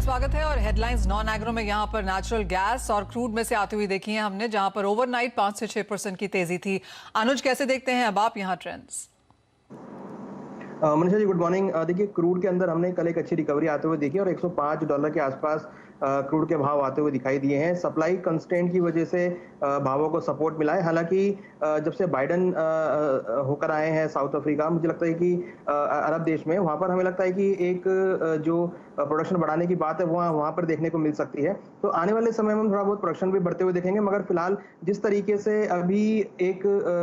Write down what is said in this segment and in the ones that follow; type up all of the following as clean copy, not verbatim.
आपका स्वागत है और हेडलाइंस नॉन एग्रो में यहाँ पर नेचुरल गैस और क्रूड में से आती हुई देखी है हमने, जहां पर ओवरनाइट 5 से 6% की तेजी थी। अनुज, कैसे देखते हैं अब आप यहाँ trends? Manisha ji, good morning. देखिए, क्रूड के अंदर हमने कल एक अच्छी रिकवरी आते हुए देखी और $105 के आसपास क्रूड के भाव आते हुए दिखाई दिए हैं। सप्लाई कंस्ट्रेंट की वजह से भावों को सपोर्ट मिला है। हालांकि जब से बाइडन होकर आए हैं साउथ अफ्रीका, मुझे लगता है कि अरब देश में, वहां पर हमें लगता है कि एक जो प्रोडक्शन बढ़ाने की बात है वहां पर देखने को मिल सकती है। तो आने वाले समय में हम थोड़ा बहुत प्रोडक्शन भी बढ़ते हुए देखेंगे, मगर फिलहाल जिस तरीके से अभी एक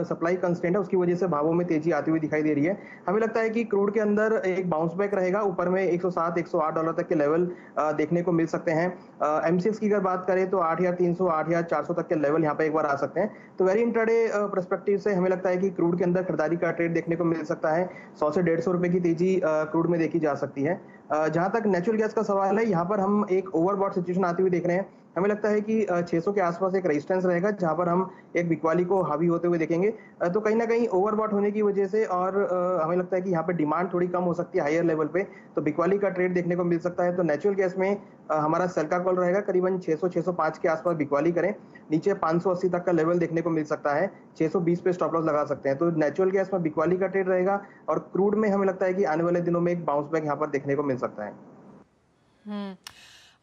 सप्लाई कंस्ट्रेंट है, उसकी वजह से भावों में तेजी आती हुई दिखाई दे रही है। हमें लगता है कि क्रूड के अंदर एक बाउंस बैक रहेगा, ऊपर में $107-108 तक के लेवल देखने को मिल सकते हैं। एमसीएक्स की अगर बात करें तो 8,300 8,400 तक के लेवल यहाँ पे एक बार आ सकते हैं। तो वेरी इंट्राडे पर्सपेक्टिव से हमें लगता है कि क्रूड के अंदर खरीदारी का ट्रेड देखने को मिल सकता है। 100 से ₹150 की तेजी क्रूड में देखी जा सकती है। जहां तक नेचुरल गैस का सवाल है, यहाँ पर हम एक ओवरबॉट सिचुएशन आती हुई देख रहे हैं। हमें लगता है कि 600 के आसपास एक रेजिस्टेंस रहेगा, जहां पर हम एक बिकवाली को हावी होते हुए देखेंगे। तो कहीं ना कहीं ओवरबॉट होने की वजह से और हमें लगता है कि यहाँ पे डिमांड थोड़ी कम हो सकती है हायर लेवल पे, तो बिकवाली का ट्रेड देखने को मिल सकता है। तो नेचुरल गैस में हमारा सेल का कॉल रहेगा, करीबन 600-605 के आसपास बिकवाली करें, नीचे 580 तक का लेवल देखने को मिल सकता है। 620 पे स्टॉप लॉस लगा सकते हैं। तो नेचुरल गैस में बिकवाली का ट्रेड रहेगा और क्रूड में हमें लगता है कि आने वाले दिनों में एक बाउंस बैक यहाँ पर देखने को मिल सकता है।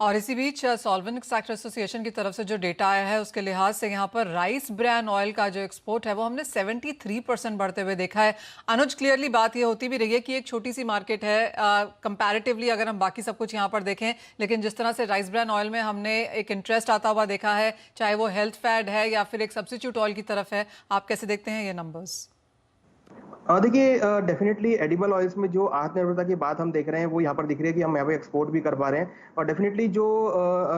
और इसी बीच सॉल्वेंट सेक्टर एसोसिएशन की तरफ से जो डेटा आया है, उसके लिहाज से यहाँ पर राइस ब्रान ऑयल का जो एक्सपोर्ट है वो हमने 73% बढ़ते हुए देखा है। अनुज, क्लियरली बात ये होती भी रही है कि एक छोटी सी मार्केट है कंपैरेटिवली अगर हम बाकी सब कुछ यहाँ पर देखें, लेकिन जिस तरह से राइस ब्रान ऑयल में हमने एक इंटरेस्ट आता हुआ देखा है, चाहे वो हेल्थ फैट है या फिर एक सब्स्टिट्यूट ऑयल की तरफ है, आप कैसे देखते हैं ये नंबर्स? देखिए, डेफिनेटली एडिबल ऑयल्स में जो आत्मनिर्भरता की बात हम देख रहे हैं वो यहाँ पर दिख रही है कि हम यहाँ पे एक्सपोर्ट भी कर पा रहे हैं। और डेफिनेटली जो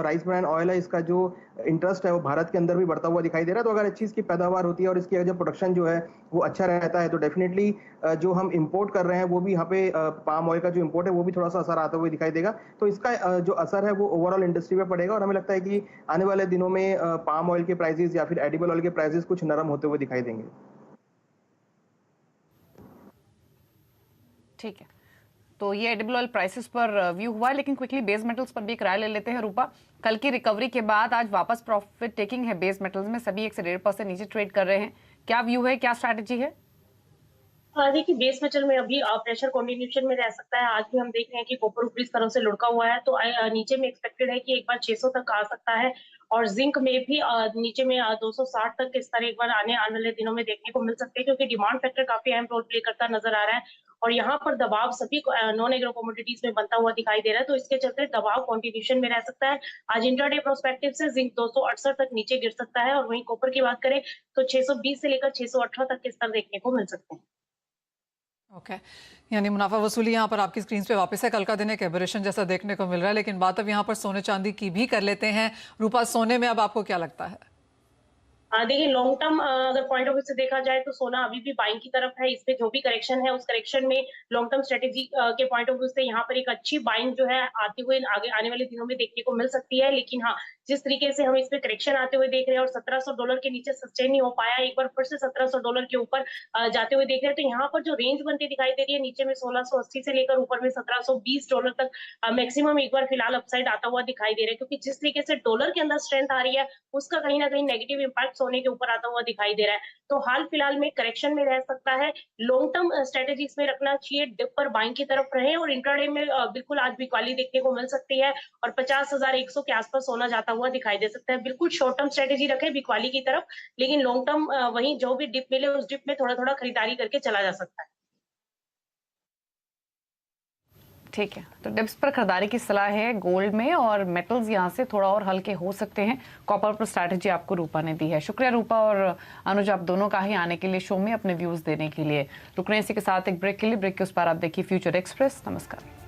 राइस ब्रान ऑयल है, इसका जो इंटरेस्ट है वो भारत के अंदर भी बढ़ता हुआ दिखाई दे रहा है। तो अगर अच्छी इसकी पैदावार होती है और इसकी अगर प्रोडक्शन जो है वो अच्छा रहता है, तो डेफिनेटली जो हम इम्पोर्ट कर रहे हैं वो भी यहाँ पे पाम ऑयल का जो इम्पोर्ट है वो भी थोड़ा सा असर आता हुआ दिखाई देगा। तो इसका जो असर है वो ओवरऑल इंडस्ट्री पे पड़ेगा और हमें लगता है कि आने वाले दिनों में पाम ऑयल के प्राइसेस या फिर एडिबल ऑयल के प्राइसेस कुछ नरम होते हुए दिखाई देंगे। ठीक है, तो ये एडिबल ऑयल प्राइसेस पर व्यू हुआ है, लेकिन क्विकली बेस मेटल्स पर भी एक राय ले लेते हैं। रूपा, कल की रिकवरी के बाद आज वापस प्रॉफिट टेकिंग है बेस मेटल्स में, सभी 1 से 1.5% नीचे ट्रेड कर रहे हैं। क्या व्यू है, क्या स्ट्रैटेजी है? देखिए, बेस मेटल में अभी प्रेशर कंटिन्यूएशन में रह सकता है। आज भी हम देख रहे हैं कि कॉपर ऊपरी स्तरों से लुढ़का हुआ है, तो नीचे में एक्सपेक्टेड है कि एक बार 600 तक आ सकता है। और जिंक में भी नीचे में 260 तक के स्तर एक बार आने वाले दिनों में देखने को मिल सकते हैं, क्योंकि डिमांड फैक्टर काफी अहम रोल प्ले करता नजर आ रहा है और यहाँ पर दबाव सभी नॉन एग्रो कमोडिटीज में बनता हुआ दिखाई दे रहा है। तो इसके चलते दबाव कंटिन्यूएशन में रह सकता है। आज इंट्राडे प्रोस्पेक्टिव से जिंक 268 तक नीचे गिर सकता है और वहीं कॉपर की बात करें तो 620 से लेकर 618 तक के स्तर देखने को मिल सकते हैं। ओके, यानी मुनाफा वसूली यहाँ पर आपकी स्क्रीन पे वापस है। कल का दिन एक एबरेशन जैसा देखने को मिल रहा है, लेकिन बात अब यहाँ पर सोने चांदी की भी कर लेते हैं। रूपा, सोने में अब आपको क्या लगता है? देखिए, लॉन्ग टर्म अगर पॉइंट ऑफ व्यू से देखा जाए तो सोना अभी भी बाइंग की तरफ है। इसमें जो भी करेक्शन है उस करेक्शन में लॉन्ग टर्म स्ट्रेटेजी के पॉइंट ऑफ व्यू से यहाँ पर एक अच्छी बाइंग जो है आते हुए आगे आने वाले दिनों में देखने को मिल सकती है। लेकिन हाँ, जिस तरीके से हम इसमें करेक्शन आते हुए देख रहे हैं और $1700 के नीचे सस्टेन नहीं हो पाया, एक बार फिर से $1700 के ऊपर जाते हुए देख रहे हैं, तो यहाँ पर जो रेंज बनती दिखाई दे रही है नीचे में 1680 से लेकर ऊपर में $1720 तक मैक्सिमम एक बार फिलहाल अपसाइड आता हुआ दिखाई दे रहा है। क्योंकि जिस तरीके से डॉलर के अंदर स्ट्रेंथ आ रही है, उसका कहीं ना कहीं नेगेटिव इंपैक्ट सोने के ऊपर आता हुआ दिखाई दे रहा है। तो हाल फिलहाल में करेक्शन में रह सकता है। लॉन्ग टर्म स्ट्रेटेजी इसमें रखना चाहिए, डिप पर बाइंग की तरफ रहे और इंट्राडे में बिल्कुल आज बिकवाली देखने को मिल सकती है और 50,100 के आसपास सोना जाता हुआ दिखाई दे सकता है। बिल्कुल शॉर्ट टर्म स्ट्रेटेजी रखे बिकवाली की तरफ, लेकिन लॉन्ग टर्म वहीं जो भी डिप मिले उस डिप में थोड़ा थोड़ा खरीदारी करके चला जा सकता है। ठीक है, तो डिप्स पर खरीदारी की सलाह है गोल्ड में, और मेटल्स यहाँ से थोड़ा और हल्के हो सकते हैं। कॉपर पर स्ट्रैटेजी आपको रूपा ने दी है। शुक्रिया रूपा और अनुज, आप दोनों का ही आने के लिए शो में अपने व्यूज देने के लिए। रुक रहे हैं इसी के साथ एक ब्रेक के लिए। ब्रेक के उस पर आप देखिए फ्यूचर एक्सप्रेस। नमस्कार।